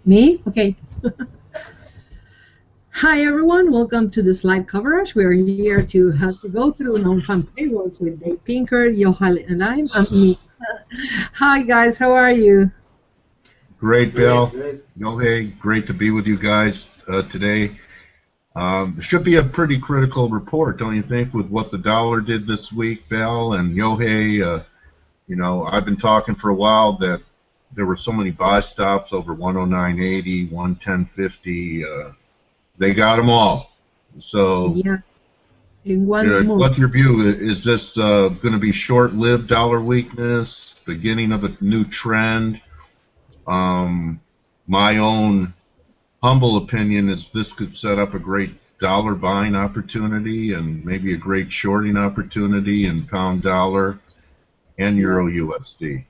Me? Okay. Hi everyone, welcome to this live coverage. We are here to help you go through non-farm payrolls with Dave Pinkert, Yohay Elam, and me. Hi guys, how are you? Great, Val. Yohay, great to be with you guys today. It should be a pretty critical report, don't you think, with what the dollar did this week, Val and Yohay? You know, I've been talking for a while that there were so many buy stops over 109.80, 110.50. They got them all. So, yeah, in one move. What's your view? Is this going to be short-lived dollar weakness, beginning of a new trend? My own humble opinion is this could set up a great dollar buying opportunity and maybe a great shorting opportunity in pound dollar and Euro USD.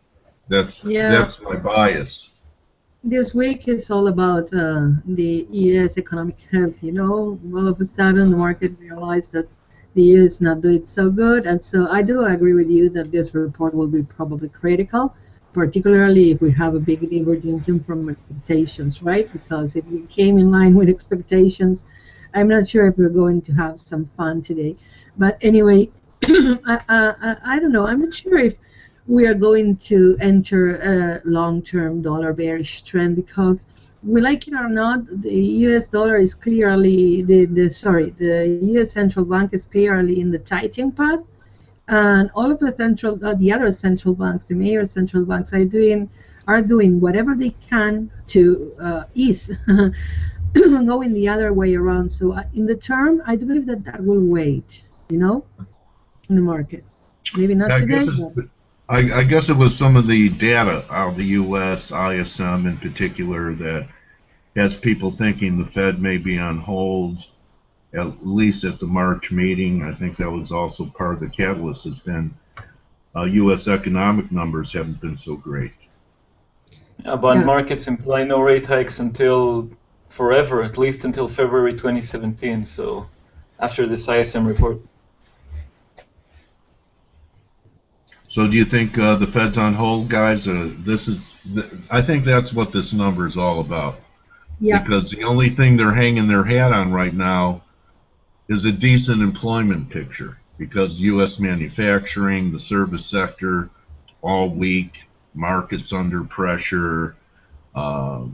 That's my bias. This week is all about the US economic health. You know, all of a sudden the market realized that the US is not doing so good, and so I do agree with you that this report will be probably critical, particularly if we have a big divergence from expectations, right? Because if we came in line with expectations, I'm not sure if we're going to have some fun today. But anyway, I don't know. I'm not sure if we are going to enter a long-term dollar bearish trend, because we like it or not, the U.S. dollar is clearly the U.S. central bank is clearly in the tightening path, and all of the other central banks, the major central banks, are doing whatever they can to ease going the other way around. So in the term, I do believe that will wait, you know, in the market. Maybe not today. I guess it was some of the data out of the U.S. ISM in particular that has people thinking the Fed may be on hold, at least at the March meeting. I think that was also part of the catalyst. Has been U.S. economic numbers haven't been so great. Bond markets imply no rate hikes until forever, at least until February 2017. So after this ISM report. So do you think the Fed's on hold, guys? I think that's what this number is all about. Yeah. Because the only thing they're hanging their hat on right now is a decent employment picture. Because U.S. manufacturing, the service sector, all weak, markets under pressure. The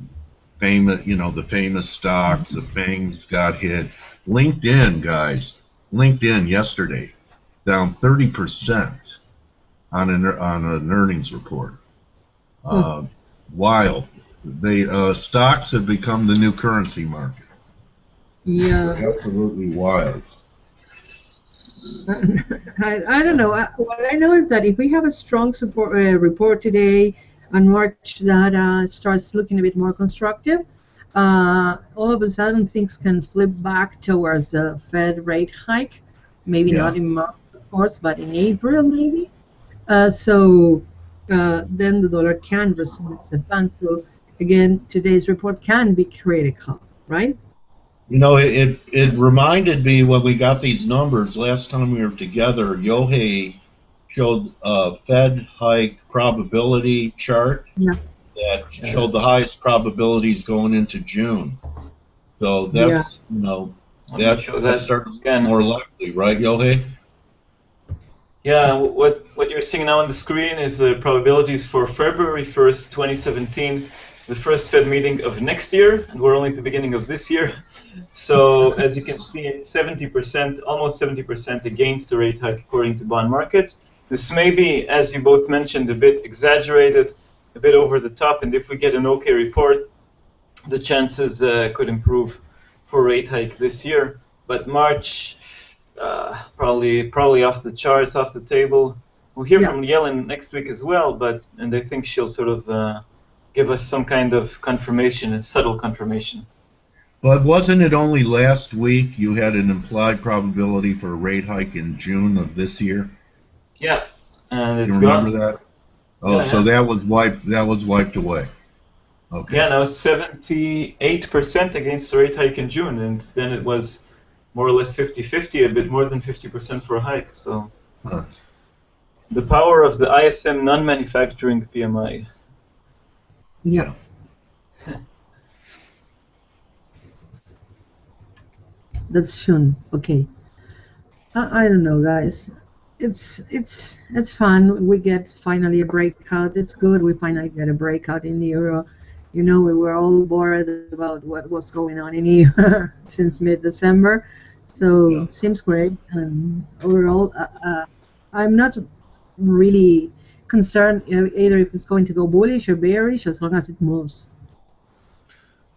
famous stocks, the FANGs got hit. LinkedIn, guys, LinkedIn yesterday down 30%. On an earnings report. Wild. Stocks have become the new currency market. Yeah. Absolutely wild. I don't know. What I know is that if we have a strong support report today and March data starts looking a bit more constructive, all of a sudden things can flip back towards a Fed rate hike. Maybe not in March, of course, but in April maybe. So then the dollar can resume its advance. So again, today's report can be critical, right? You know, it reminded me when we got these numbers last time we were together. Yohay showed a Fed hike probability chart that showed the highest probabilities going into June. So that's that's starting to get more likely, right, Yohay? Yeah, what you're seeing now on the screen is the probabilities for February 1st, 2017, the first Fed meeting of next year, and we're only at the beginning of this year. So as you can see, it's 70%, almost 70% against the rate hike according to bond markets. This may be, as you both mentioned, a bit exaggerated, a bit over the top, and if we get an okay report, the chances could improve for rate hike this year. But March, probably off the charts, off the table. We'll hear from Yellen next week as well, and I think she'll sort of give us some kind of confirmation, a subtle confirmation. But wasn't it only last week you had an implied probability for a rate hike in June of this year? Yeah, and it's you remember that? Oh, so that was wiped away. Okay. Yeah, now it's 78% against the rate hike in June, and then it was more or less 50-50, a bit more than 50% for a hike. So the power of the ISM non-manufacturing PMI. Yeah. That's soon. Okay. I don't know, guys. It's fun. We get finally a breakout. It's good. We finally get a breakout in the euro. You know, we were all bored about what was going on in here since mid-December. So Yeah. seems great. Overall, I'm not really concerned either if it's going to go bullish or bearish as long as it moves.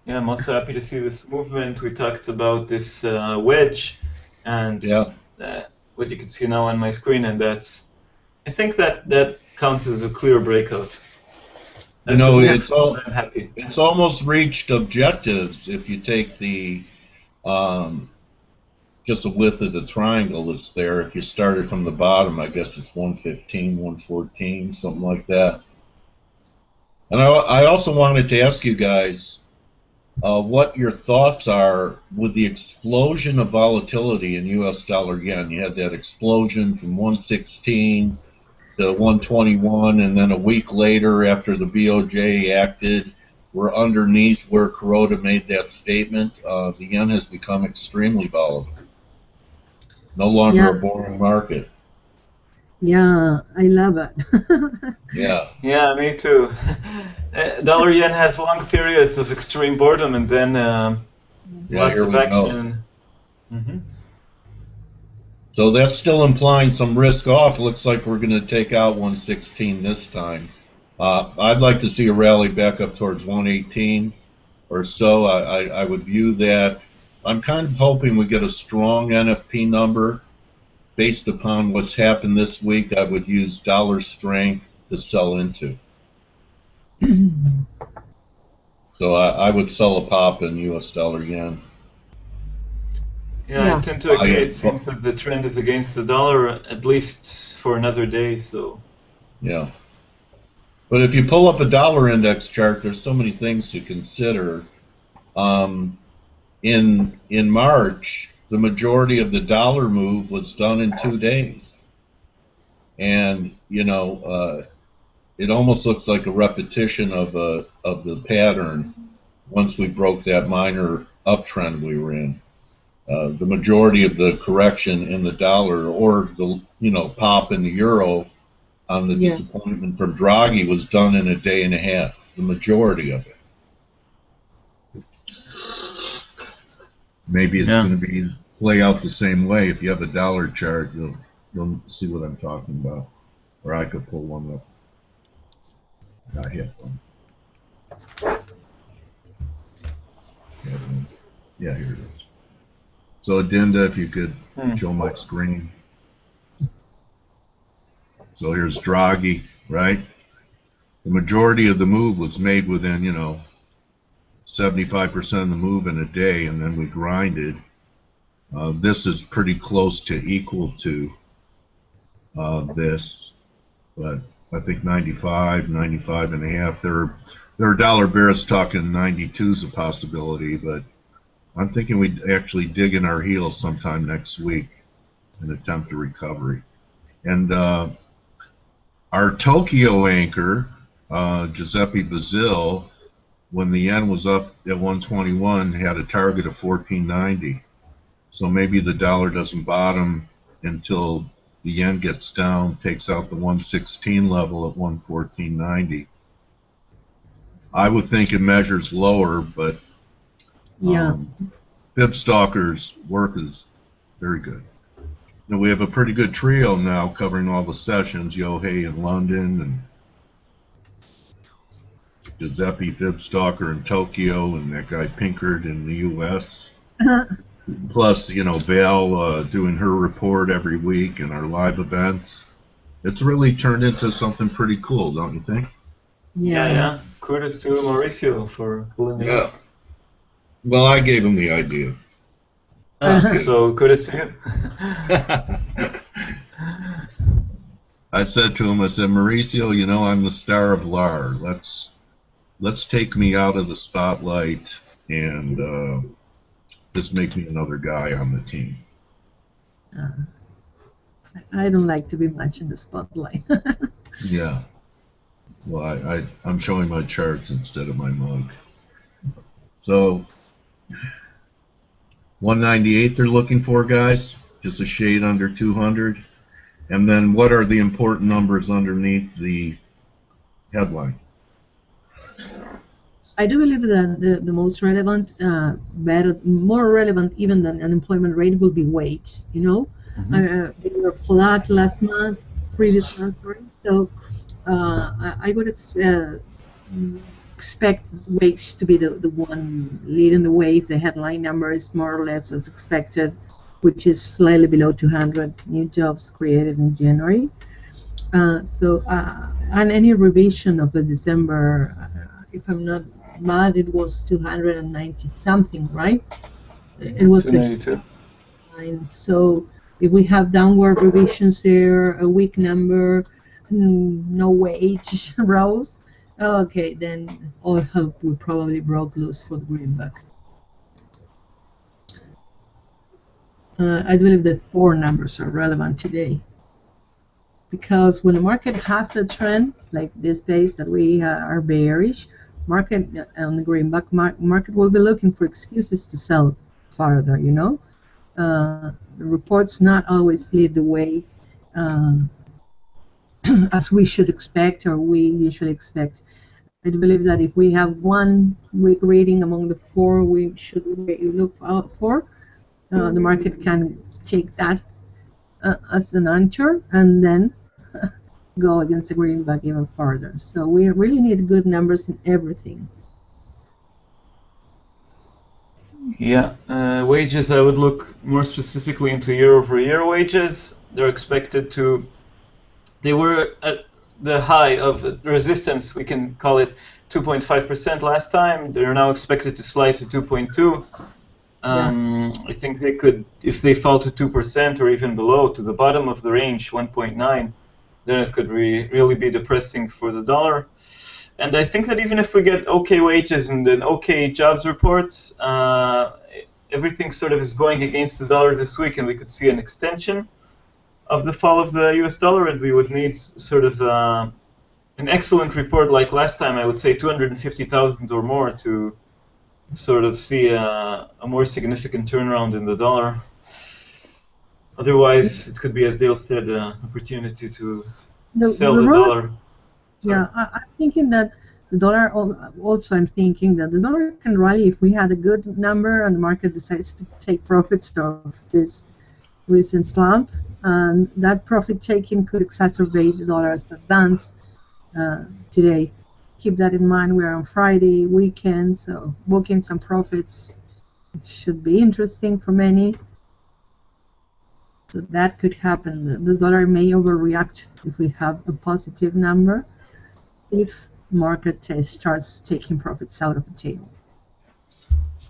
Yeah, I'm also happy to see this movement. We talked about this wedge, and Yeah. what you can see now on my screen, and I think that counts as a clear breakout. You That's know, a move. I'm happy. it's almost reached objectives if you take the just the width of the triangle that's there. If you started from the bottom, I guess it's 115, 114, something like that. And I also wanted to ask you guys what your thoughts are with the explosion of volatility in U.S. dollar yen. You had that explosion from 116 to 121, and then a week later, after the BOJ acted, we're underneath where Kuroda made that statement. The yen has become extremely volatile. No longer Yeah, a boring market. yeah, I love it. Yeah. Yeah, me too. Dollar yen has long periods of extreme boredom, and then Yeah, lots here of we go. action. Mm-hmm. So that's still implying some risk off. Looks like we're going to take out 116 this time. I'd like to see a rally back up towards 118 or so. I would view that. I'm kind of hoping we get a strong NFP number based upon what's happened this week. I would use dollar strength to sell into. So I would sell a pop in U.S. dollar yen. Yeah, I Yeah. tend to agree. It seems that the trend is against the dollar, at least for another day. So Yeah. But if you pull up a dollar index chart, there's so many things to consider. In March, the majority of the dollar move was done in 2 days, and it almost looks like a repetition of the pattern once we broke that minor uptrend we were in. The majority of the correction in the dollar, or the pop in the euro on the disappointment from Draghi, was done in a day and a half. The majority of it. Maybe it's going to play out the same way. If you have a dollar chart, you'll see what I'm talking about. Or I could pull one up. I have one. Yeah, here it is. So Dinda, if you could show my screen. So here's Draghi, right? The majority of the move was made within, 75% of the move in a day, and then we grinded. This is pretty close to equal to this, but I think 95, 95 and a half. There are dollar bears talking 92 is a possibility, but I'm thinking we'd actually dig in our heels sometime next week and attempt a recovery. And our Tokyo anchor, Giuseppe Bazil, when the yen was up at 121, had a target of 1490. So maybe the dollar doesn't bottom until the yen gets down, takes out the 116 level at 114.90. I would think it measures lower, but Fib Stalker's work is very good. And we have a pretty good trio now covering all the sessions, Yohay in London and Giuseppe Fib Stalker in Tokyo and that guy Pinkert in the US. Plus, Val doing her report every week and our live events. It's really turned into something pretty cool, don't you think? Yeah. Kudos to Mauricio for pulling it off. Well, I gave him the idea. So kudos to him. I said to him, Mauricio, I'm the star of LAR. Let's take me out of the spotlight and just make me another guy on the team. I don't like to be much in the spotlight. Yeah. Well, I'm showing my charts instead of my mug. So 198 they're looking for, guys, just a shade under 200. And then what are the important numbers underneath the headline? I do believe that the most relevant, more relevant even than unemployment rate will be wage. You know, they were flat last month, previous month, sorry. So I would expect wage to be the one leading the way if the headline number is more or less as expected, which is slightly below 200 new jobs created in January. And any revision of the December, if I'm not bad, it was 290 something, right? It was 292. So if we have downward revisions there, a weak number, no wage rose, okay, then all hope will probably broke loose for the greenback. I believe the four numbers are relevant today, because when the market has a trend like these days that we are bearish, market on the greenback market will be looking for excuses to sell farther. You know, the reports not always lead the way as we should expect or we usually expect. I believe that if we have one weak reading among the four we should look out for, the market can take that as an anchor and then go against the greenback even further. So we really need good numbers in everything. Yeah, wages, I would look more specifically into year-over-year wages. They're expected to, they were at the high of resistance, we can call it 2.5% last time. They're now expected to slide to 2.2. I think they could, if they fall to 2% or even below, to the bottom of the range, 1.9, then it could really be depressing for the dollar. And I think that even if we get okay wages and an okay jobs reports, everything sort of is going against the dollar this week, and we could see an extension of the fall of the US dollar, and we would need sort of an excellent report like last time, I would say 250,000 or more to sort of see a more significant turnaround in the dollar. Otherwise, it could be, as Dale said, an opportunity to sell the dollar. Yeah, I'm thinking that the dollar, also I'm thinking that the dollar can rally if we had a good number and the market decides to take profits of this recent slump. And that profit taking could exacerbate the dollar's advance today. Keep that in mind. We're on Friday weekend, so booking some profits should be interesting for many. So that could happen. The dollar may overreact if we have a positive number, if market starts taking profits out of the table.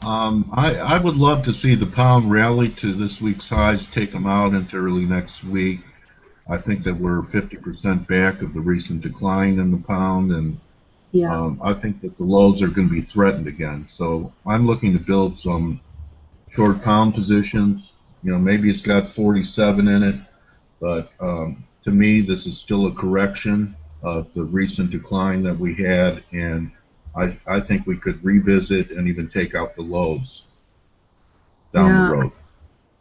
I would love to see the pound rally to this week's highs, take them out into early next week. I think that we're 50% back of the recent decline in the pound, and I think that the lows are going to be threatened again. So I'm looking to build some short pound positions. You know, maybe it's got 47 in it, but to me, this is still a correction of the recent decline that we had, and I think we could revisit and even take out the lows down the road.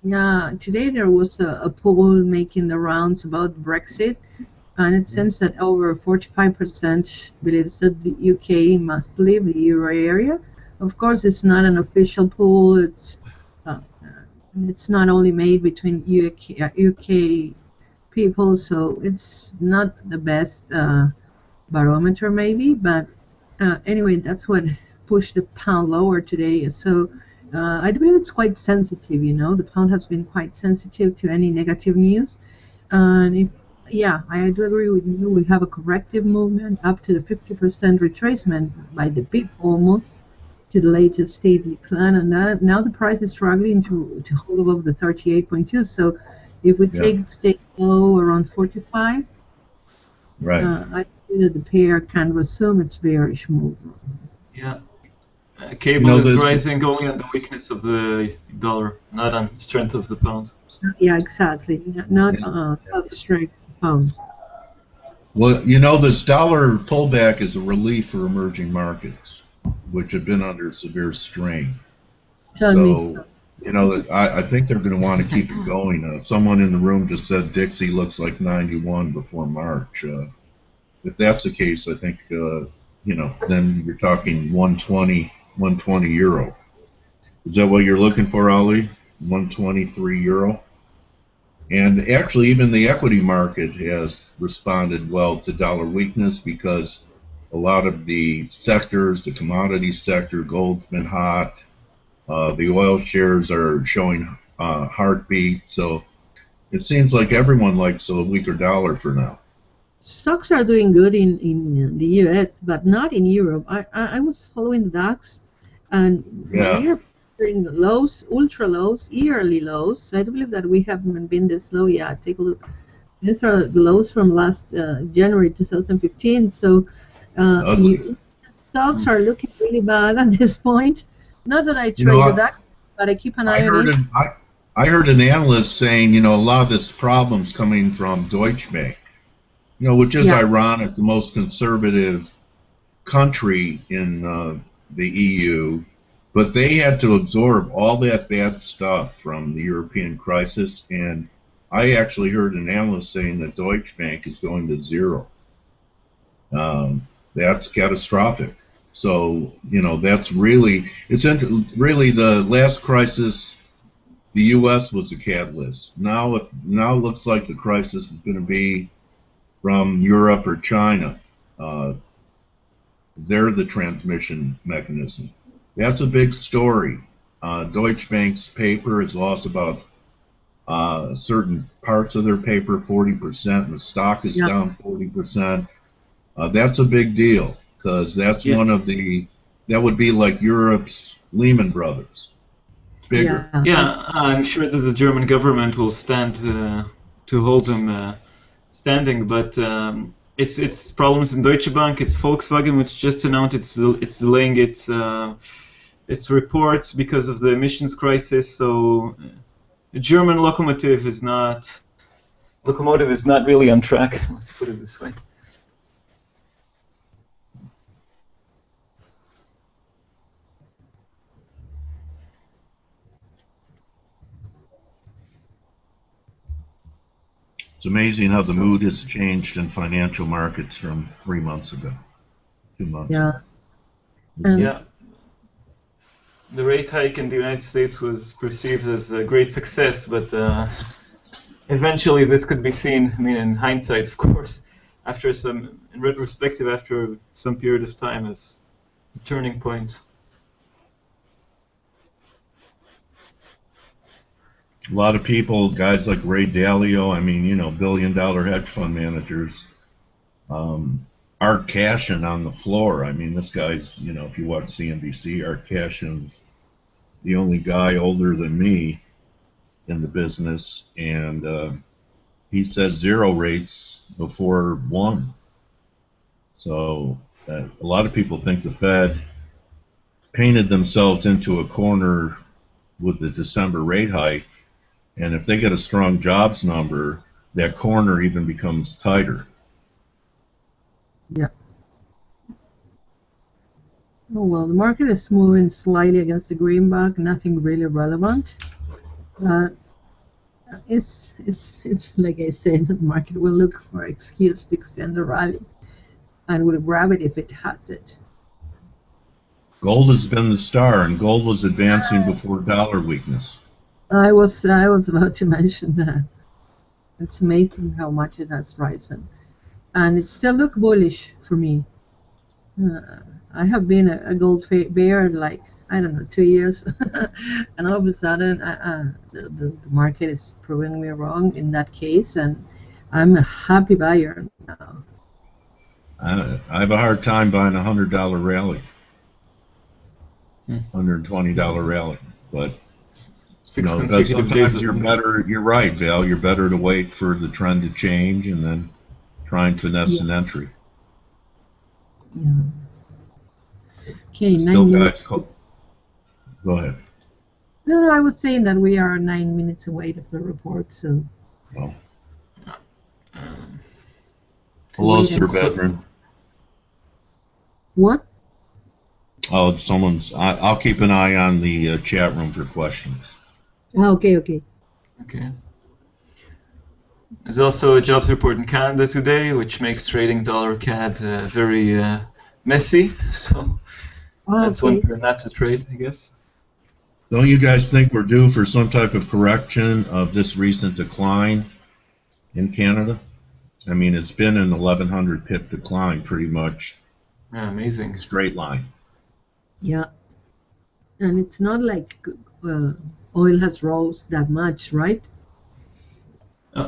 Yeah, today there was a poll making the rounds about Brexit, and it seems that over 45% believes that the UK must leave the euro area. Of course, it's not an official poll. It's not only made between UK people, so it's not the best barometer maybe, but anyway, that's what pushed the pound lower today. So I believe it's quite sensitive, you know. The pound has been quite sensitive to any negative news. And I do agree with you. We have a corrective movement up to the 50% retracement by the peak almost to the latest state decline, and now the price is struggling to hold above the 38.2. So if we take the low around 45, I think that the pair can resume its bearish move. Yeah. Cable is rising only on the weakness of the dollar, not on strength of the pound. Yeah, exactly. Not of strength of the pound. Well, you know, this dollar pullback is a relief for emerging markets, which have been under severe strain. Tell me so. You know, I think they're going to want to keep it going. Someone in the room just said Dixie looks like 91 before March. If that's the case, I think, then you're talking 120 euro. Is that what you're looking for, Ali? 123 euro? And actually, even the equity market has responded well to dollar weakness because a lot of the sectors, the commodity sector, gold's been hot. The oil shares are showing heartbeat. So it seems like everyone likes a weaker dollar for now. Stocks are doing good in the US, but not in Europe. I was following the DAX, and Yeah. we are doing the lows, ultra lows, yearly lows. I don't believe that we haven't been this low yet. Take a look. These are the lows from last January 2015. So stocks are looking really bad at this point. Not that I trade the DAX, but I keep an eye on it. I heard an analyst saying, a lot of this problem's coming from Deutsche Bank. Which is ironic, the most conservative country in the EU, but they had to absorb all that bad stuff from the European crisis, and I actually heard an analyst saying that Deutsche Bank is going to zero. That's catastrophic. So, that's really the last crisis, the U.S. was the catalyst. Now it looks like the crisis is going to be from Europe or China. They're the transmission mechanism. That's a big story. Deutsche Bank's paper has lost about certain parts of their paper 40%, and the stock is down 40%. That's a big deal because that's one of that would be like Europe's Lehman Brothers. Bigger. Yeah, I'm sure that the German government will stand to hold them standing, but it's problems in Deutsche Bank. It's Volkswagen, which just announced it's delaying its reports because of the emissions crisis. So the German locomotive is not really on track. Let's put it this way. It's amazing how the mood has changed in financial markets from 3 months ago, 2 months ago. Yeah. The rate hike in the United States was perceived as a great success, but eventually this could be seen, in hindsight, of course, in retrospective, after some period of time, as a turning point. A lot of people, guys like Ray Dalio, billion-dollar hedge fund managers, Art Cashin on the floor. This guy's, if you watch CNBC, Art Cashin's the only guy older than me in the business, and he says zero rates before 1. So a lot of people think the Fed painted themselves into a corner with the December rate hike. And if they get a strong jobs number, that corner even becomes tighter. Yeah. Oh, well, the market is moving slightly against the greenback, nothing really relevant. It's like I said, the market will look for an excuse to extend the rally and will grab it if it has it. Gold has been the star, and gold was advancing before dollar weakness. I was about to mention that. It's amazing how much it has risen, and it still looks bullish for me. I have been a gold bear like 2 years, and all of a sudden the market is proving me wrong in that case, and I'm a happy buyer now. I have a hard time buying a $100 rally, $120 rally, but. Sometimes you're better. You're right, Val. You're better to wait for the trend to change and then try and finesse an entry. Yeah. Okay, 9 minutes. Go ahead. No, I was saying that we are 9 minutes away from the report, so. Well. Hello, Sir Bednarik. What? Oh, someone's. I'll keep an eye on the chat room for questions. Ah, okay, okay. Okay. There's also a jobs report in Canada today, which makes trading dollar CAD very messy. So Ah, that's one okay. for not to trade, I guess. Don't you guys think we're due for some type of correction of this recent decline in Canada? I mean, it's been an 1,100 pip decline pretty much, Yeah, amazing. straight line. Yeah, and it's not like oil has rose that much, right?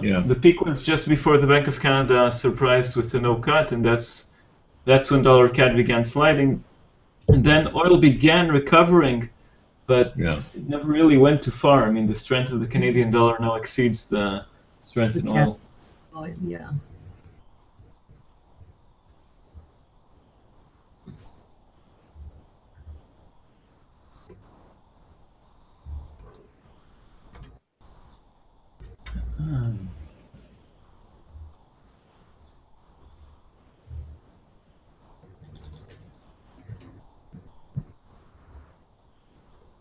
Yeah. The peak was just before the Bank of Canada surprised with the no cut, and that's when dollar CAD began sliding. And then oil began recovering, but Yeah. it never really went too far. I mean, the strength of the Canadian dollar now exceeds the strength The in cat oil. oil, yeah.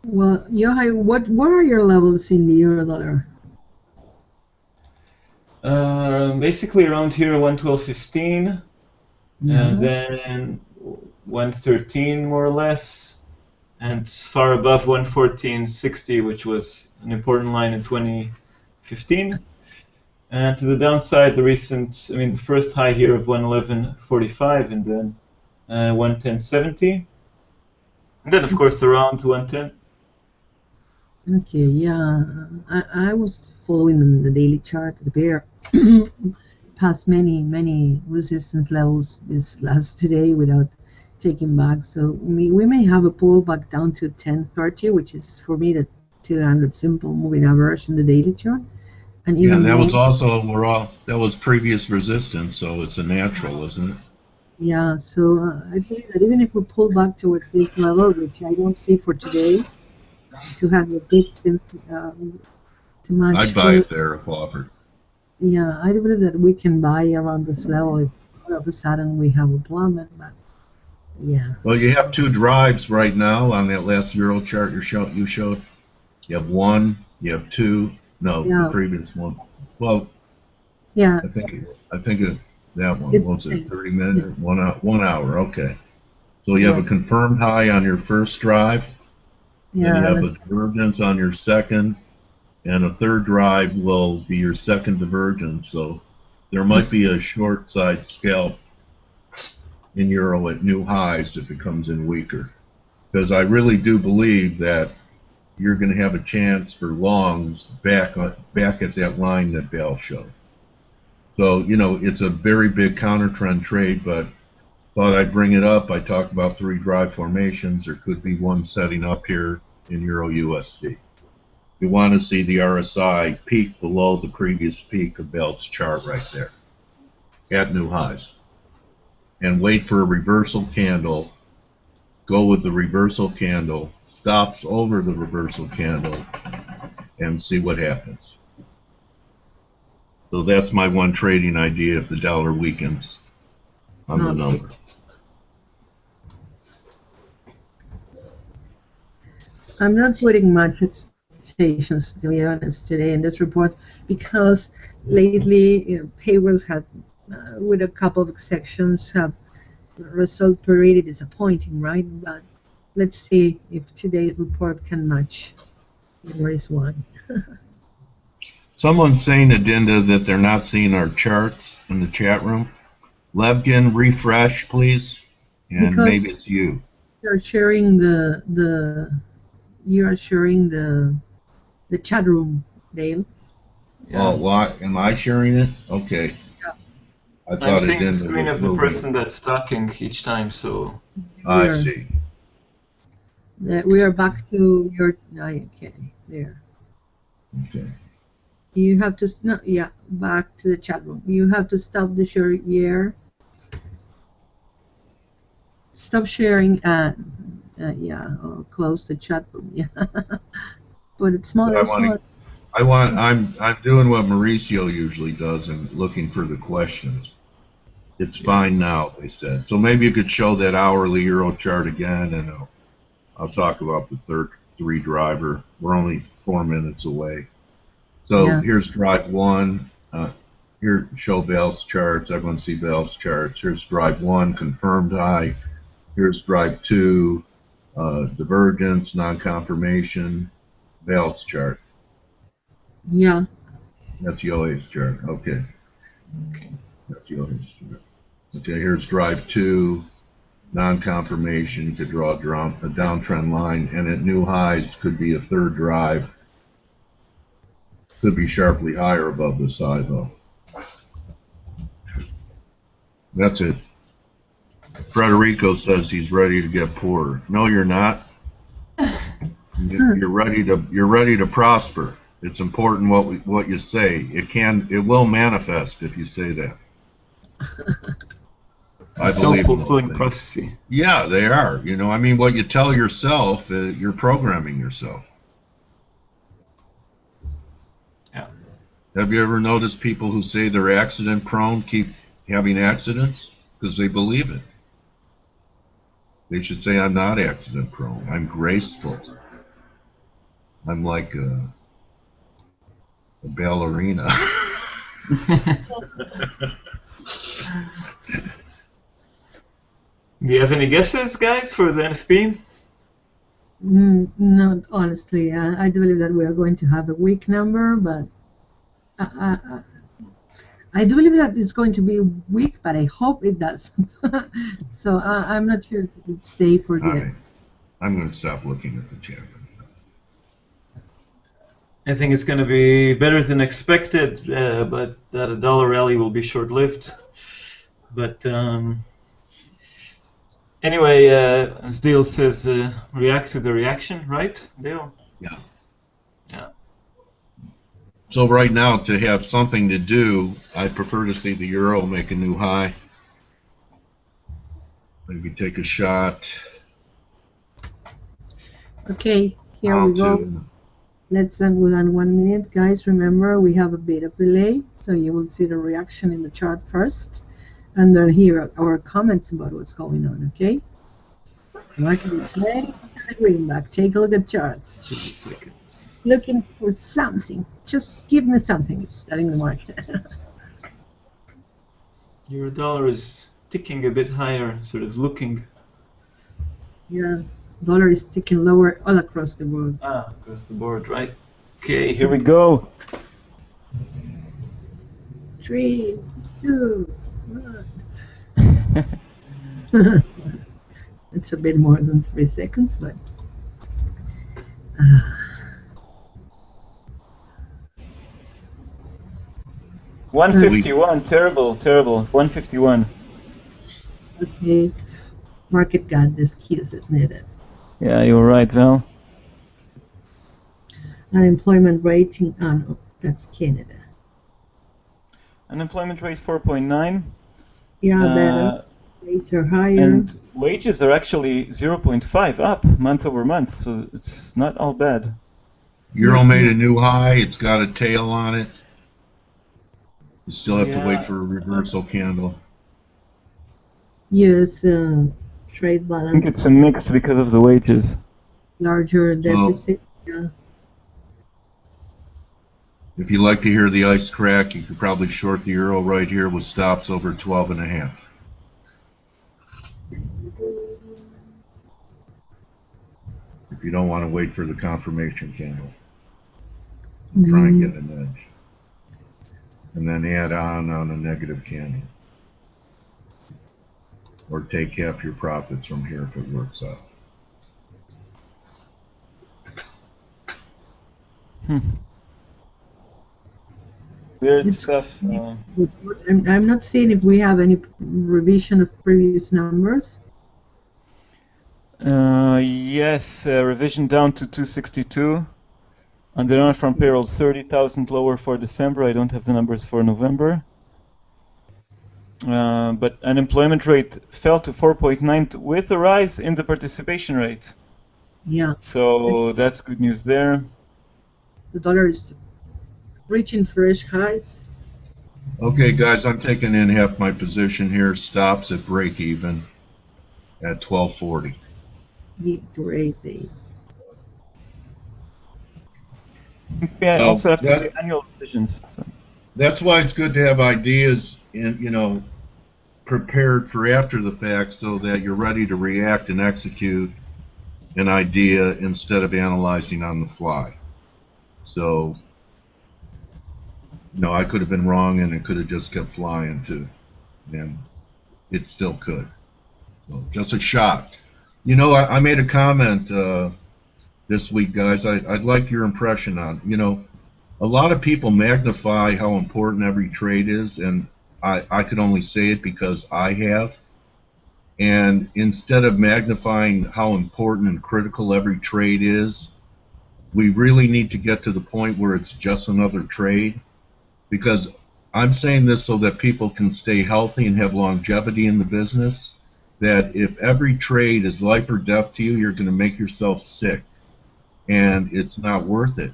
Well, Yohay, what are your levels in the euro dollar? Basically around here, 112.15, and Yeah. then 113 more or less, and far above 114.60, which was an important line in 2015. And to the downside, the first high here of 111.45, and then 110.70, and then of course the round to 110. Okay, yeah. I was following the daily chart, the bear past many resistance levels this last today without taking back. So we may have a pullback down to 1030, which is for me the 200 simple moving average in the daily chart, and Yeah, and even that more. was also that was previous resistance, so it's a natural, isn't it? Yeah, so I believe that even if we pull back towards this level, which I don't see for today, 200 pips seems too I'd much buy for. it there if offered. Yeah, I believe that we can buy around this level if all of a sudden we have a plummet, but yeah. Well, you have two drives right now on that last Euro chart you showed. You have one, you have two. No, the Yeah, previous one. Well, yeah, I think that one it's what was the it same. 30 Yeah, minutes, 1 hour. Okay, so you have yeah, a confirmed high on your first drive, then you yeah, have a divergence on your second, and a third drive will be your second divergence. So there might be a short side scalp in euro at new highs if it comes in weaker, because I really do believe that you're going to have a chance for longs back at that line that Val showed. So it's a very big counter trend trade, but thought I'd bring it up. I talked about three drive formations. There could be one setting up here in Euro USD. You want to see the RSI peak below the previous peak of Belt's chart right there at new highs, and wait for a reversal candle. Go with the reversal candle, stops over the reversal candle, and see what happens. So that's my one trading idea if the dollar weakens on the okay. number. I'm not putting much expectations, to be honest, today in this report because lately payrolls have, with a couple of exceptions, have result pretty disappointing, right? But let's see if today's report can match. There is one. Someone's saying, Adinda, that they're not seeing our charts in the chat room. Levgin, refresh, please. And Because maybe it's you. you're sharing the chat room, Dale. Yeah. Oh, why? Am I sharing it? Okay. Yeah. I I'm thought seeing the Adinda screen was of the moving. person that's talking each time, so I We're see. we are back to your okay there. Okay. You have to no, yeah, back to the chat room. You have to stop the share. Stop sharing and yeah, or close the chat room. Yeah, but it's But smaller, smaller. I'm doing what Mauricio usually does and looking for the questions. It's yeah. fine now, they said. So maybe you could show that hourly euro chart again, and I'll talk about the 3 driver. We're only 4 minutes away. So Yeah. here's drive 1. Here, show Val's charts. Everyone see Val's charts. Here's drive 1, confirmed high. Here's drive 2, divergence, non-confirmation, Val's chart. Yeah. That's Yohay's chart. Okay. Okay. That's Yohay's chart. Okay, here's drive 2, non-confirmation to draw a downtrend line, and at new highs could be a third drive. Could be sharply higher above this high, though. That's it. Frederico says he's ready to get poorer. No, you're not. You're ready to prosper. It's important what you say. It will manifest if you say that. I believe self-fulfilling prophecy. Yeah, they are. You know, I mean, what you tell yourself, you're programming yourself. Yeah. Have you ever noticed people who say they're accident prone keep having accidents? Because they believe it. They should say, I'm not accident prone. I'm graceful. I'm like a ballerina. Do you have any guesses, guys, for the NFP? No, honestly, I do believe that we are going to have a weak number, but I do believe that it's going to be weak, but I hope it doesn't. So I'm not sure if it would stay for this. Right. I'm going to stop looking at the chart. I think it's going to be better than expected, but that a dollar rally will be short-lived. But anyway, as Dale says, react to the reaction, right, Dale? Yeah. Yeah. So right now, to have something to do, I prefer to see the euro make a new high. Maybe take a shot. Okay, here we go. Let's end within 1 minute. Guys, remember, we have a bit of delay, so you will see the reaction in the chart first, and then hear our comments about what's going on, okay? Market is ready for the greenback. Take a look at charts. 2 seconds. Looking for something. Just give me something. Studying the market. Your dollar is ticking a bit higher, sort of looking. Yeah, dollar is ticking lower all across the world. Across the board, right? Okay, here we go. 3, 2, 1. It's a bit more than 3 seconds, but 151, terrible, terrible. 151. Okay, market got this cues admitted. Yeah, you're right, Val. Unemployment rating, oh no, that's Canada. Unemployment rate 4.9. Yeah, better. Rates are higher. And wages are actually 0.5 up month over month, so it's not all bad. Euro made a new high. It's got a tail on it. You still have to wait for a reversal candle. Yes, trade balance. I think it's a mix because of the wages. Larger deficit. Yeah. If you like to hear the ice crack, you could probably short the euro right here with stops over 12.5. If you don't want to wait for the confirmation candle, try and get an edge, and then add on a negative candle, or take half your profits from here if it works out. Weird stuff. I'm not seeing if we have any revision of previous numbers. Yes, revision down to 262. On the Nonfarm Payrolls, 30,000 lower for December. I don't have the numbers for November. But unemployment rate fell to 4.9 with a rise in the participation rate. Yeah. So that's good news there. The dollar is reaching fresh highs. Okay, guys, I'm taking in half my position here. Stops at break even at 1240. Great day. Yeah, So also have to do annual revisions. So. that's why it's good to have ideas and prepared for after the fact, so that you're ready to react and execute an idea instead of analyzing on the fly. So, I could have been wrong and it could have just kept flying too, and it still could. So just a shot. I made a comment this week, guys. I'd like your impression on, a lot of people magnify how important every trade is, and I could only say it because I have. And instead of magnifying how important and critical every trade is, we really need to get to the point where it's just another trade. Because I'm saying this so that people can stay healthy and have longevity in the business, that if every trade is life or death to you, you're going to make yourself sick, and it's not worth it.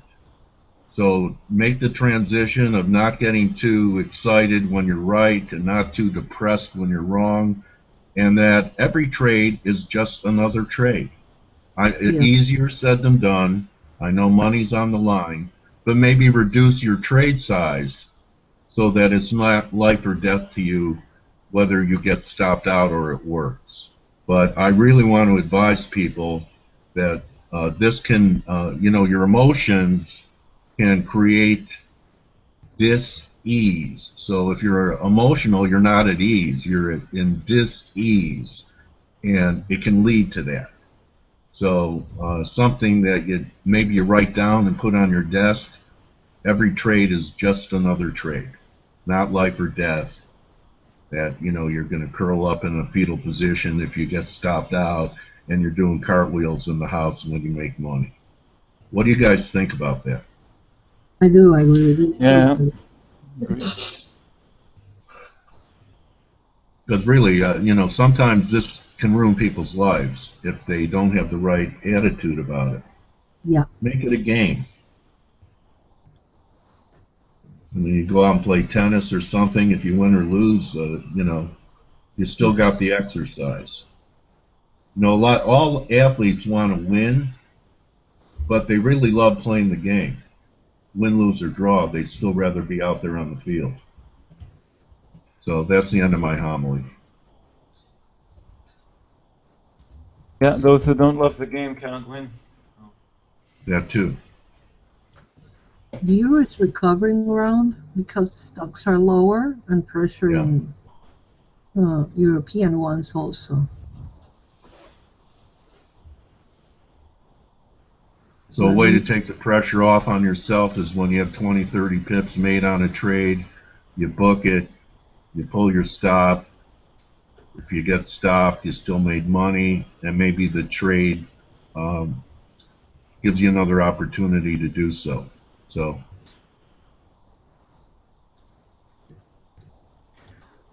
So make the transition of not getting too excited when you're right and not too depressed when you're wrong, and that every trade is just another trade. Easier said than done. I know money's on the line, but maybe reduce your trade size so that it's not life or death to you whether you get stopped out or it works. But I really want to advise people that this can, your emotions can create dis-ease. So if you're emotional, you're not at ease. You're in dis-ease, and it can lead to that. So something that maybe you write down and put on your desk: every trade is just another trade, not life or death. That you're going to curl up in a fetal position if you get stopped out, and you're doing cartwheels in the house when you make money. What do you guys think about that? I do. I agree with you. Yeah. Because really, sometimes this can ruin people's lives if they don't have the right attitude about it. Yeah. Make it a game. I mean, you go out and play tennis or something. If you win or lose, you still got the exercise. All athletes want to win, but they really love playing the game. Win, lose, or draw, they'd still rather be out there on the field. So that's the end of my homily. Yeah, those who don't love the game cannot win. That too. The euro is recovering around because stocks are lower and pressuring European ones also. So a way to take the pressure off on yourself is when you have 20, 30 pips made on a trade, you book it, you pull your stop. If you get stopped, you still made money, and maybe the trade gives you another opportunity to do so. So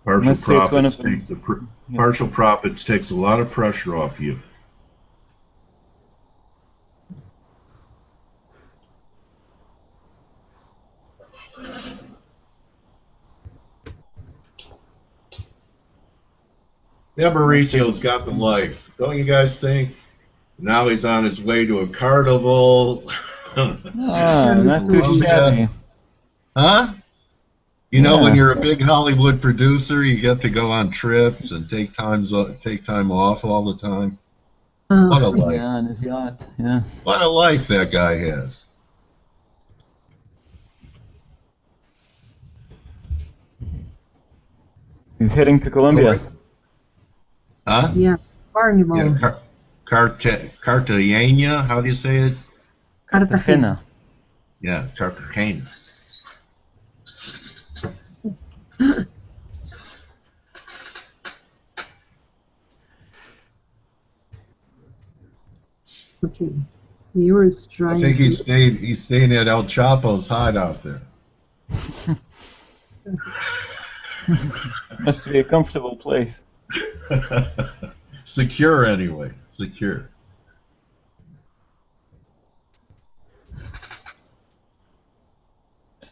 partial profits takes a lot of pressure off you. Yeah, Mauricio's got the life, don't you guys think? Now he's on his way to a carnival. Not too shabby. Huh? When you're a big Hollywood producer, you get to go on trips and take time off all the time. What a life! Yeah, on his yacht. Yeah. What a life that guy has. He's heading to Colombia. Huh? Yeah, Carnival. Yeah, Cartagena. How do you say it? Cartagena. Yeah, Cartagena. Okay, the euro is trying. I think he's staying at El Chapo's hideout there. Must be a comfortable place. Secure anyway. Secure.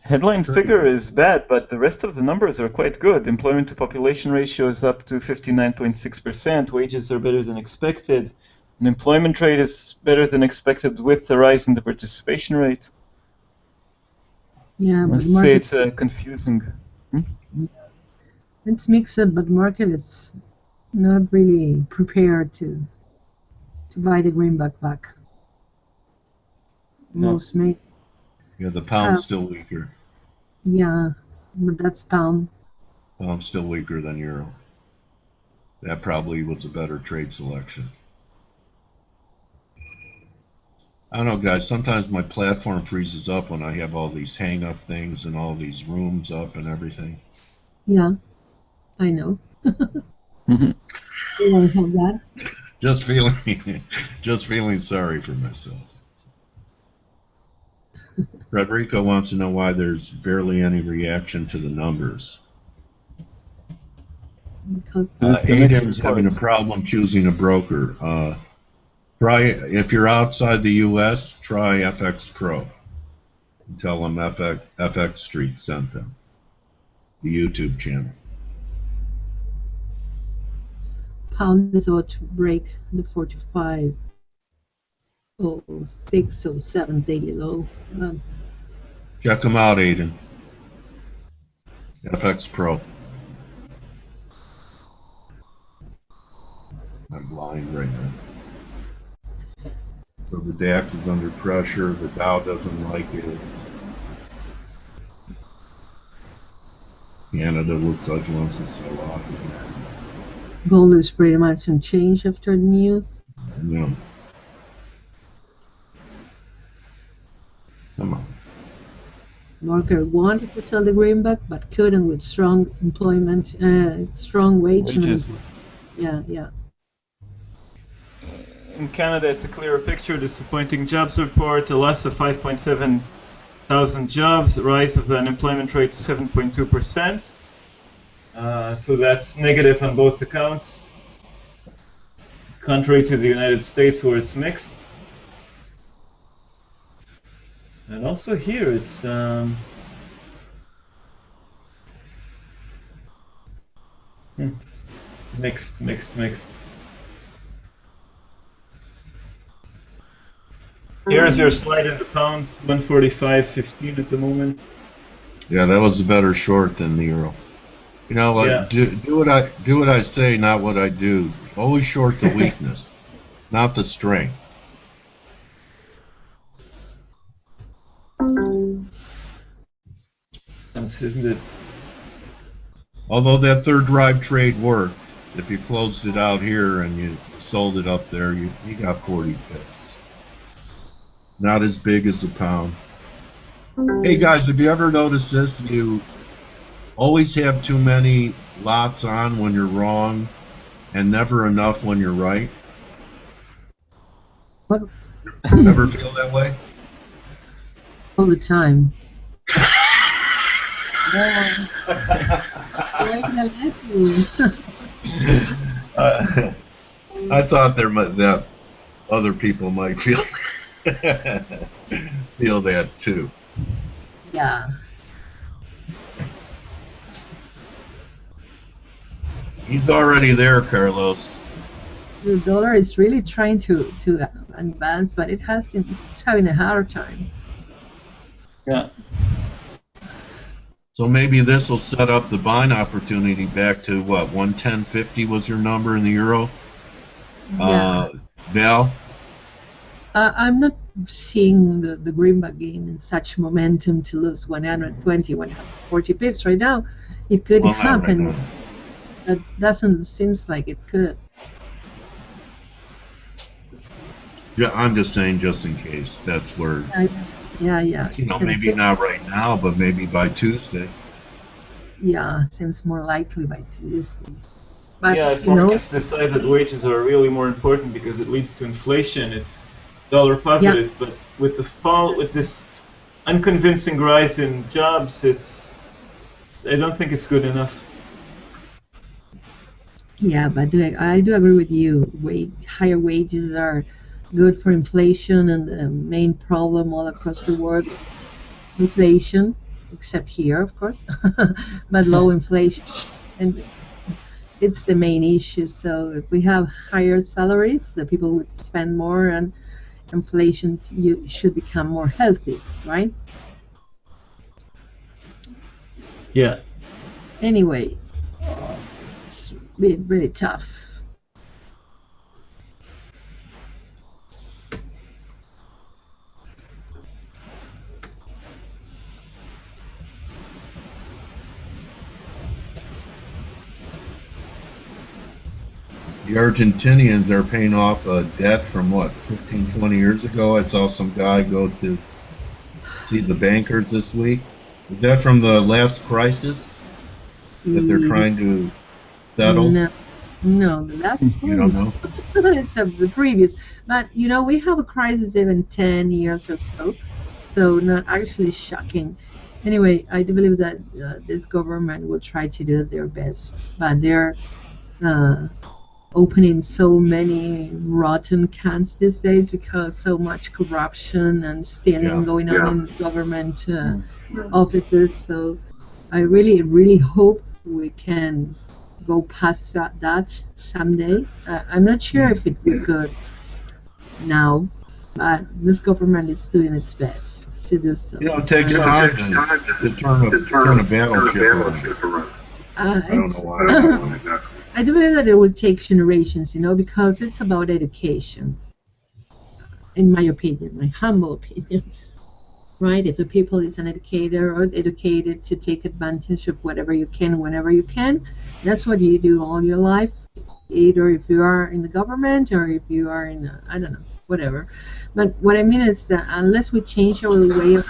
Headline figure is bad, but the rest of the numbers are quite good. Employment to population ratio is up to 59.6%. Wages are better than expected. Unemployment rate is better than expected with the rise in the participation rate. Yeah, but Let's the say market, it's confusing. it's mixed, but market is not really prepared to buy the greenback back. No. Most may Yeah, the have, pound's still weaker. yeah, but that's pound. Pound's still weaker than euro. That probably was a better trade selection. I don't know, guys. Sometimes my platform freezes up when I have all these hang-up things and all these rooms up and everything. Yeah, I know. Mhm. You don't have that. Just feeling sorry for myself. Frederico wants to know why there's barely any reaction to the numbers. Because It's the next Aiden's having a report. problem choosing a broker. Try if you're outside the U.S. Try FX Pro. Tell them FXStreet sent them the YouTube channel. pound is about to break the 45, 06, 07 daily low. Check them out, Aiden. FX Pro. I'm blind right now. So the DAX is under pressure. The Dow doesn't like it. Canada looks like it wants to sell off again. Gold is pretty much unchanged after the news. No. Come on. Market wanted to sell the greenback, but couldn't with strong employment, strong Wages. Yeah. In Canada, it's a clearer picture. Disappointing jobs report, a loss of 5.7 thousand jobs, a rise of the unemployment rate to 7.2%. So that's negative on both accounts, contrary to the United States where it's mixed. And also here it's mixed. Here's your slide in the pound, 145.15 at the moment. Yeah, that was a better short than the euro. You know, like Yeah. do what I say, not what I do. Always short the weakness, not the strength. Isn't it? Although that third drive trade worked, if you closed it out here and you sold it up there, you got 40 pips. Not as big as the pound. Hey guys, have you ever noticed this? You always have too many lots on when you're wrong and never enough when you're right. What? Never feel that way? All the time. I thought that other people might feel feel that too. Yeah. He's already there, Carlos. The dollar is really trying to advance, but it's having a hard time. Yeah. So maybe this will set up the buying opportunity back to what, 110.50 was your number in the euro? Yeah. Val? I'm not seeing the greenback gain in such momentum to lose 120, 140 pips right now. It could happen, right now. but doesn't seems like it could. Yeah, I'm just saying, just in case. That's where. Yeah. You know, maybe not right now, but maybe by Tuesday. Yeah, seems more likely by Tuesday. But, yeah, if markets decide that wages are really more important because it leads to inflation, it's dollar positive. Yeah. But with the fall, with this unconvincing rise in jobs, I don't think it's good enough. Yeah, but I do agree with you. Higher wages are good for inflation, and the main problem all across the world, inflation, except here, of course, but low inflation. And it's the main issue. So if we have higher salaries, the people would spend more, and inflation should become more healthy, right? Yeah. Anyway, it's really, really tough. The Argentinians are paying off a debt from what, 15, 20 years ago? I saw some guy go to see the bankers this week. Is that from the last crisis that they're trying to settle? No, that's You don't know? it's the previous. But you know, we have a crisis even 10 years or so, so not actually shocking. Anyway, I do believe that this government will try to do their best, but they're uh, opening so many rotten cans these days because so much corruption and stealing going on in government offices. So I really, really hope we can go past that someday. I'm not sure if we could now, but this government is doing its best to do so. You know, it takes time to turn a battleship around. I don't know why. I do believe that it will take generations, you know, because it's about education, in my opinion, my humble opinion. Right? If the people is an educator or educated to take advantage of whatever you can, whenever you can, that's what you do all your life. Either if you are in the government or if you are in, I don't know, whatever. But what I mean is that unless we change our way of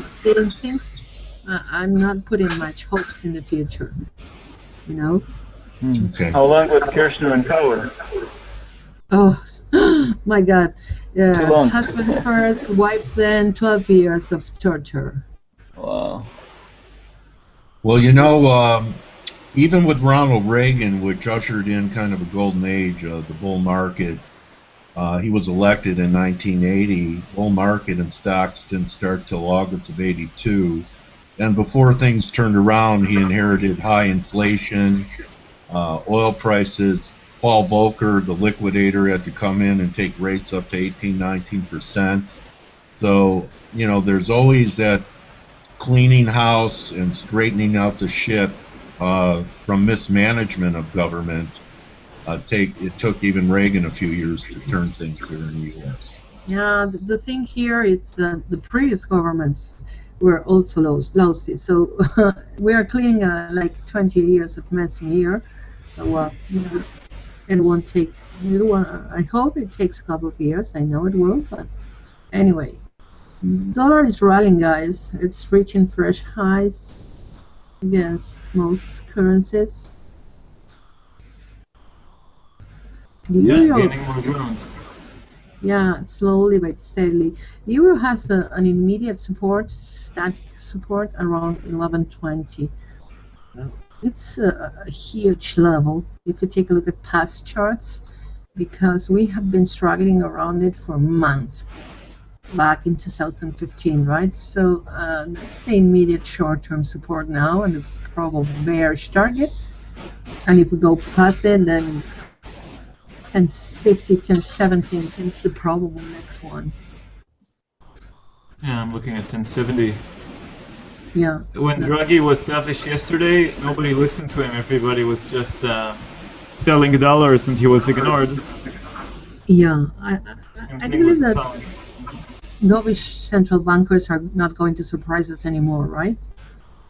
seeing things, I'm not putting much hopes in the future. You know? Okay. How long was Kirchner in power? Oh, my God. Too long. Husband first, wife then, 12 years of torture. Wow. Well, you know, even with Ronald Reagan, which ushered in kind of a golden age of the bull market, he was elected in 1980. Bull market and stocks didn't start till August of 82. And before things turned around, he inherited high inflation, oil prices. Paul Volcker, the liquidator, had to come in and take rates up to 18, 19%. So, you know, there's always that cleaning house and straightening out the ship from mismanagement of government. It took even Reagan a few years to turn things here in the U.S. Yeah, the thing here is that the previous governments were also lousy. So we are cleaning like 20 years of mess in here. Well, you know, it won't take. I hope it takes a couple of years. I know it will, but anyway, the dollar is rallying, guys. It's reaching fresh highs against most currencies. The euro, gaining more ground. yeah, slowly but steadily. The euro has an immediate support, static support around 11.20. It's a huge level if you take a look at past charts, because we have been struggling around it for months back in 2015, right? So that's the immediate short-term support now and the probable bearish target. And if we go past it, then 1050, 1017 is the probable next one. Yeah, I'm looking at 1070. Yeah. When Draghi was dovish yesterday, nobody listened to him. Everybody was just selling dollars, and he was ignored. Yeah, I do believe that dovish central bankers are not going to surprise us anymore, right?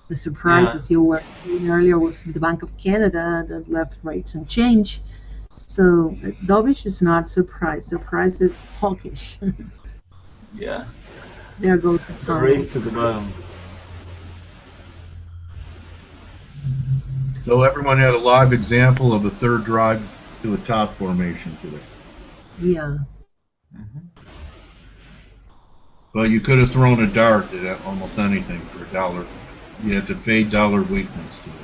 The surprise, as you were saying earlier, was the Bank of Canada that left rates unchanged. So dovish is not surprise. Surprise is hawkish. Yeah. There goes the tunnel. Race to the bottom. So everyone had a live example of a third drive to a top formation today. Yeah. But you could have thrown a dart at almost anything for a dollar. You had to fade dollar weakness to it.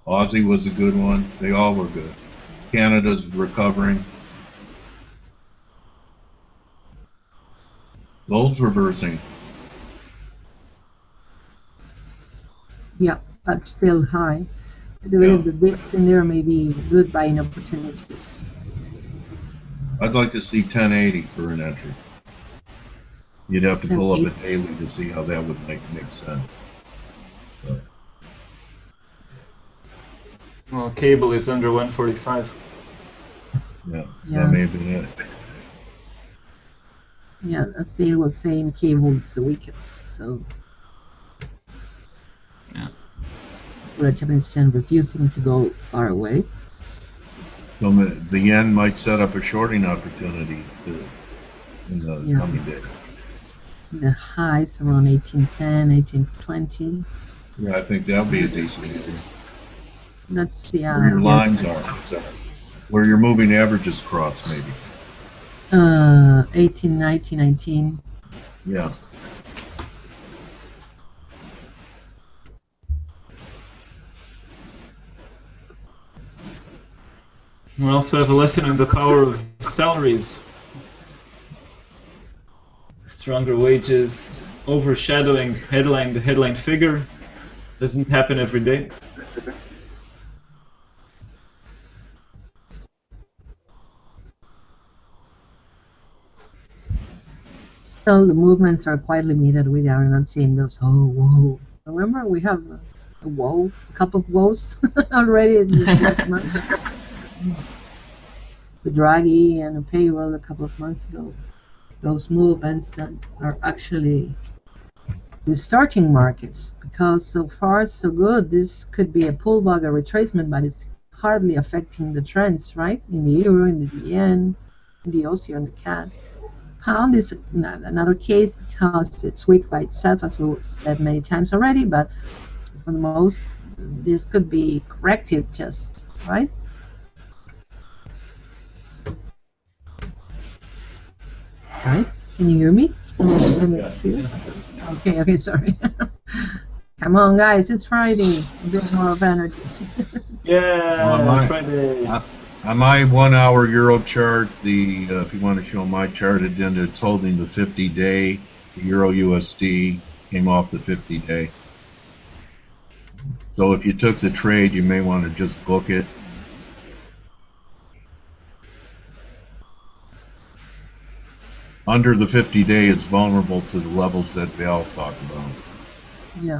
Aussie was a good one. They all were good. Canada's recovering. Gold's reversing. Yeah, but still high. I believe the dips in there may be good buying opportunities. I'd like to see 1080 for an entry. You'd have to pull up a daily to see how that would make sense. Well, cable is under 145. Yeah, Yeah. that may have been it. Yeah, as Dale was saying, cable is the weakest. So Yeah. the Japanese yen refusing to go far away. So the yen might set up a shorting opportunity in the coming days. The highs around 1810, 1820. Yeah, I think that'll be a decent area. That's Where your lines are. Where your moving averages cross, maybe. 18, 19, 19. Yeah. We also have a lesson in the power of salaries. Stronger wages overshadowing the headline figure doesn't happen every day. Still, the movements are quite limited. We are not seeing those, oh, whoa. Remember, we have a couple of woes already in this last month. The Draghi and the payroll a couple of months ago. Those movements that are actually distorting markets, because so far so good. This could be a pullback or retracement, but it's hardly affecting the trends, right? In the euro, in the yen, in the Aussie, and the CAD. Pound is another case because it's weak by itself, as we said many times already, but for the most, this could be corrective just, right? Guys, can you hear me? Okay, sorry. Come on, guys, it's Friday. A bit more of energy. Yeah, Friday. On my 1 hour euro chart, if you want to show my chart, it's holding the 50-day. The euro USD came off the 50-day. So if you took the trade, you may want to just book it. Under the 50-day, it's vulnerable to the levels that Val talked about. Yeah.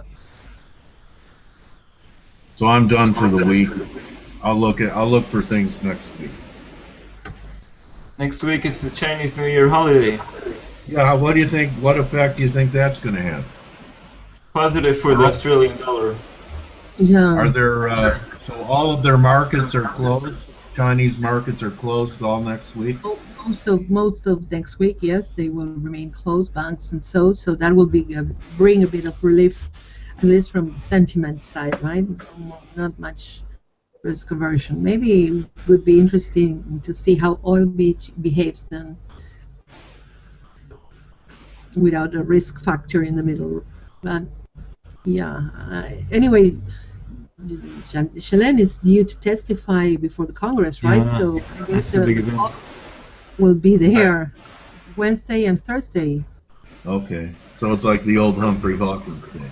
So I'm done for the week. I'll look for things next week. Next week it's the Chinese New Year holiday. Yeah, what do you think? What effect do you think that's going to have? Positive for the Australian dollar. Yeah. Are there so all of their markets are closed? Chinese markets are closed all next week? Most of next week, yes, they will remain closed, banks and so that will bring a bit of relief, at least from the sentiment side, right? Not much risk aversion. Maybe it would be interesting to see how oil behaves then, without a risk factor in the middle. But yeah, anyway, Shalen is due to testify before the Congress, right? Yeah, so I guess the big event. Will be there Wednesday and Thursday. Okay, so it's like the old Humphrey Hawkins thing.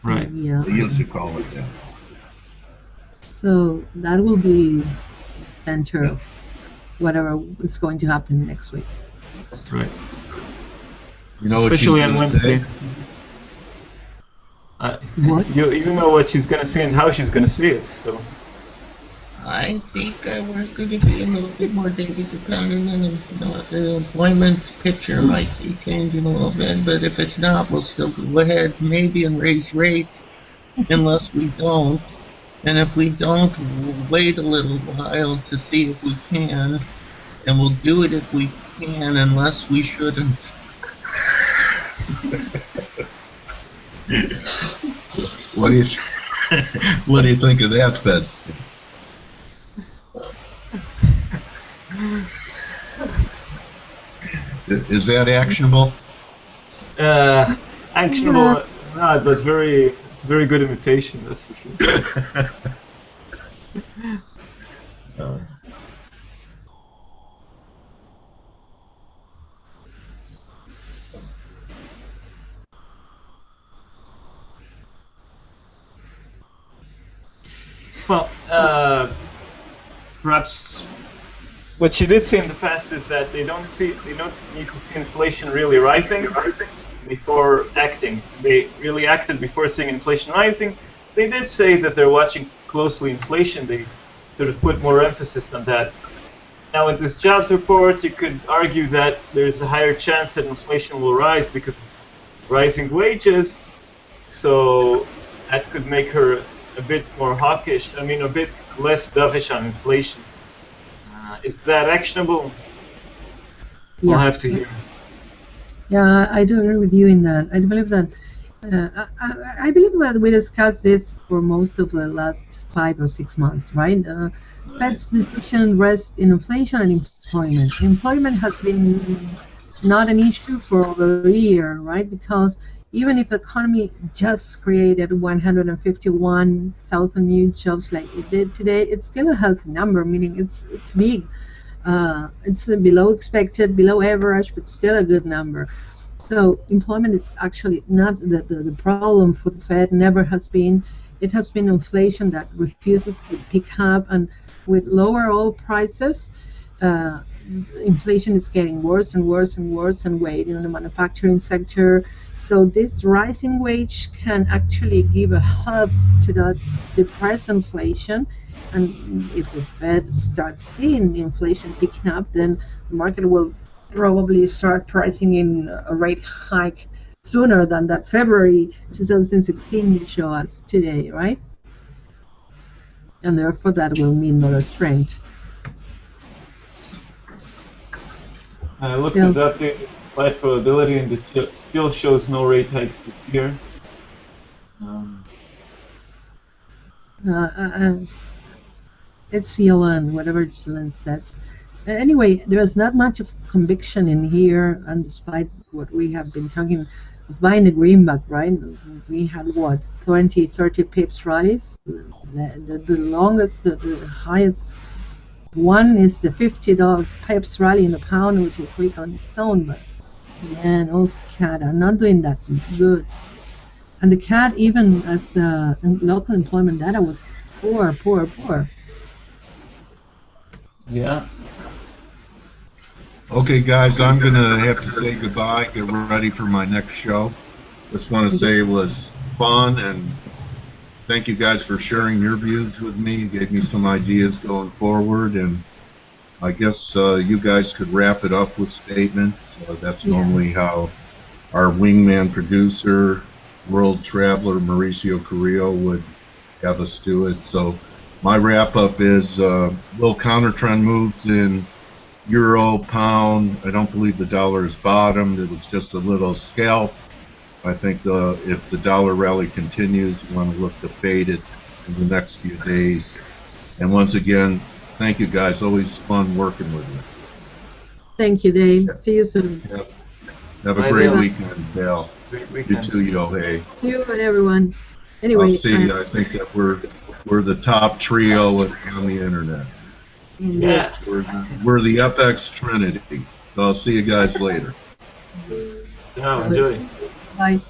Right. Yeah. They used to call it that. So that will be center of whatever is going to happen next week. Right. You know, especially on Wednesday. What? You know what she's going to say and how she's going to say it. So I think we're going to be a little bit more data dependent, and the employment picture might be changing a little bit. But if it's not, we'll still go ahead maybe and raise rates, unless we don't. And if we don't, we'll wait a little while to see if we can, and we'll do it if we can, unless we shouldn't. What do you think of that, Feds? Is that actionable? Actionable, not, but very, very good imitation. That's for sure. Well, perhaps what she did say in the past is that they don't need to see inflation really rising. before acting. They really acted before seeing inflation rising. They did say that they're watching closely inflation. They sort of put more emphasis on that. Now, with this jobs report, you could argue that there's a higher chance that inflation will rise because of rising wages. So that could make her a bit more hawkish. I mean, a bit less dovish on inflation. Is that actionable? Yeah. We'll have to hear. Yeah, I do agree with you in that. I believe that I believe that we discussed this for most of the last 5 or 6 months, right? Fed's decision rests in inflation and employment. Employment has been not an issue for over a year, right? Because even if the economy just created 151,000 new jobs like it did today, it's still a healthy number, meaning it's big. It's below expected, below average, but still a good number. So employment is actually not the problem for the Fed, never has been. It has been inflation that refuses to pick up, and with lower oil prices, inflation is getting worse and worse and worse and weighing on the manufacturing sector. So this rising wage can actually give a help to that depressed inflation. And if the Fed starts seeing inflation picking up, then the market will probably start pricing in a rate hike sooner than that February 2016 you show us today, right? And therefore that will mean dollar strength. I looked at the updated slide probability, and it still shows no rate hikes this year. It's Yellen, whatever Yellen says. Anyway, there's not much of conviction in here, and despite what we have been talking of buying the greenback, right? We had what, 20, 30 pips rallies. The longest, the highest one is the $50 pips rally in the pound, which is weak on its own, but again, also CAD are not doing that good. And the CAD, even as local employment data, was poor. Yeah. Okay, guys, I'm going to have to say goodbye, get ready for my next show. Just want to say it was fun, and thank you guys for sharing your views with me. You gave me some ideas going forward, and I guess you guys could wrap it up with statements. That's normally how our wingman producer, world traveler Mauricio Carrillo would have us do it. So my wrap-up is little counter-trend moves in euro, pound. I don't believe the dollar has bottomed. It was just a little scalp. I think if the dollar rally continues, you want to look to fade it in the next few days. And once again, thank you guys. Always fun working with you. Thank you, Dale. See you soon. Yep. Have a great weekend, Dale. Great weekend. You too, Yohay. You and everyone. Anyway, I'll see you. I think that we're the top trio on the internet. Yeah. We're the FX Trinity. So I'll see you guys later. Yeah, enjoy. Bye.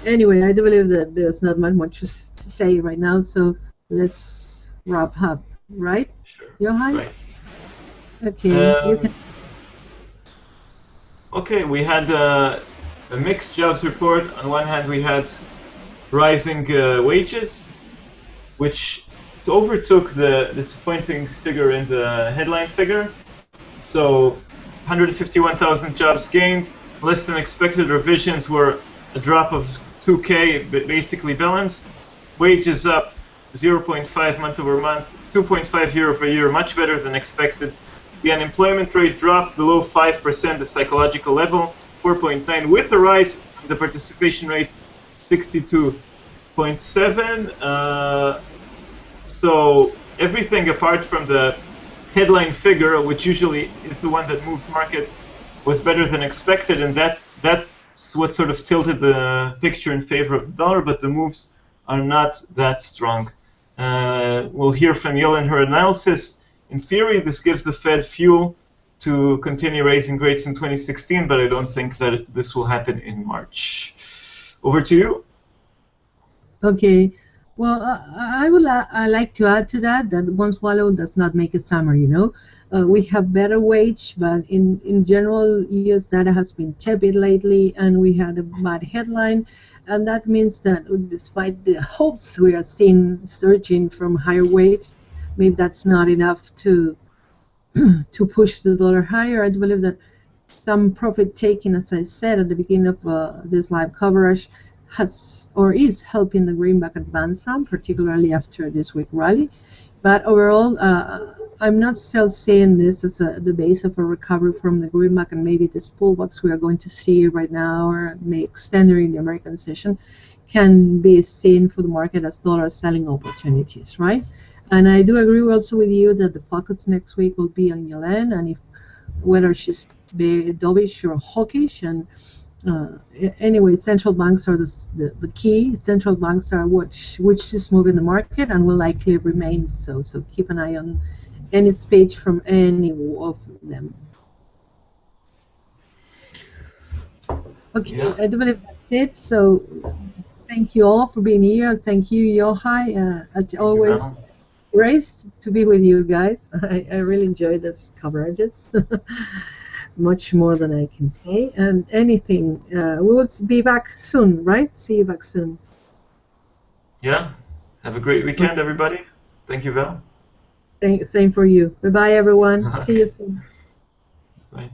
Anyway, I do believe that there's not much to say right now, so let's wrap up, right? Sure. Yohay? Right. Okay, you can. Okay, we had a mixed jobs report. On one hand, we had rising wages, which overtook the disappointing figure in the headline figure. So 151,000 jobs gained, less than expected revisions were a drop of 2K, but basically balanced. Wages up 0.5 month over month, 2.5 year over year, much better than expected. The unemployment rate dropped below 5%, the psychological level, 4.9, with a rise in the participation rate, 62.7. So everything apart from the headline figure, which usually is the one that moves markets, was better than expected, and that's what sort of tilted the picture in favor of the dollar, but the moves are not that strong. We'll hear from Yellen her analysis. In theory, this gives the Fed fuel to continue raising rates in 2016, but I don't think that this will happen in March. Over to you. Okay. Well, I like to add to that one swallow does not make a summer, you know. We have better wage, but in general, U.S. data has been tepid lately, and we had a bad headline, and that means that despite the hopes we are seeing surging from higher wage, maybe that's not enough to to push the dollar higher. I believe that some profit taking, as I said at the beginning of this live coverage, has or is helping the greenback advance some, particularly after this week rally. But overall, I'm not still seeing this as the base of a recovery from the greenback, and maybe this pullbacks we are going to see right now or may extend during the American session can be seen for the market as dollar selling opportunities, right? And I do agree also with you that the focus next week will be on Yellen, and if whether she's dovish or hawkish. And anyway, central banks are the key. Central banks are which is moving the market and will likely remain so. So keep an eye on any speech from any of them. Okay, yeah. I do believe that's it. So thank you all for being here. Thank you, Yohay. As always, great to be with you guys. I really enjoyed this coverages. Much more than I can say. And anything, we will be back soon, right? See you back soon. Yeah. Have a great weekend, everybody. Thank you, Val. Same for you. Bye-bye, everyone. See you soon. Bye.